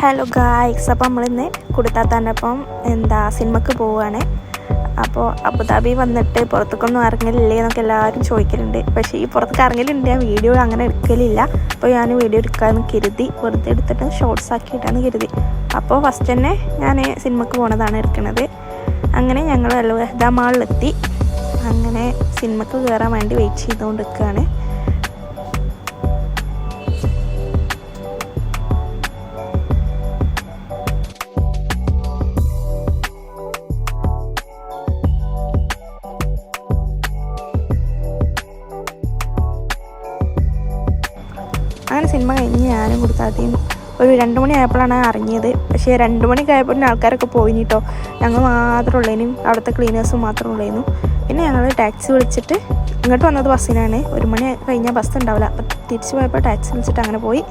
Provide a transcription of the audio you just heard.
Hello guys, അപ്പോൾ നമ്മളിന്ന് കുടുത്താത്താൻ്റെ ഒപ്പം സിനിമക്ക് പോവുകയാണ്. അപ്പോൾ അബുദാബി വന്നിട്ട് പുറത്തേക്കൊന്നും ഇറങ്ങലില്ലേ എന്നൊക്കെ എല്ലാവരും ചോദിക്കലുണ്ട്. പക്ഷേ ഈ പുറത്തേക്ക് ഇറങ്ങലുണ്ട്, ഞാൻ വീഡിയോ അങ്ങനെ എടുക്കലില്ല. അപ്പോൾ ഞാൻ വീഡിയോ എടുക്കാമെന്ന് കരുതി, വെറുതെ എടുത്തിട്ട് ഷോർട്സ് ആക്കിയിട്ടാണ് കരുതി. അപ്പോൾ ഫസ്റ്റ് തന്നെ ഞാൻ സിനിമക്ക് പോണതാണ് എടുക്കുന്നത്. അങ്ങനെ ഞങ്ങൾ അൽവഹദ മാളിലെത്തി. അങ്ങനെ സിനിമക്ക് കയറാൻ വേണ്ടി വെയിറ്റ് ചെയ്തുകൊണ്ട് നിൽക്കുകയാണ്. അങ്ങനെ സിനിമ കഴിഞ്ഞ് ഞാനും കൊടുത്താദ്യം ഒരു 2 മണി ആയപ്പോഴാണ് ഇറങ്ങിയത്. പക്ഷേ 2 മണിക്ക് ആയപ്പോൾ ആൾക്കാരൊക്കെ പോയിന് കേട്ടോ. ഞങ്ങൾ മാത്രമേ ഉള്ളേനും, അവിടുത്തെ ക്ലീനേഴ്സും മാത്രമേ ഉള്ളേനു. പിന്നെ ഞങ്ങൾ ടാക്സി വിളിച്ചിട്ട് ഇങ്ങോട്ട് വന്നത് ബസ്സിനാണ്. 1 മണി കഴിഞ്ഞാൽ ബസ് ഉണ്ടാവില്ല. അപ്പോൾ തിരിച്ച് പോയപ്പോൾ ടാക്സി വിളിച്ചിട്ട് അങ്ങനെ പോയി.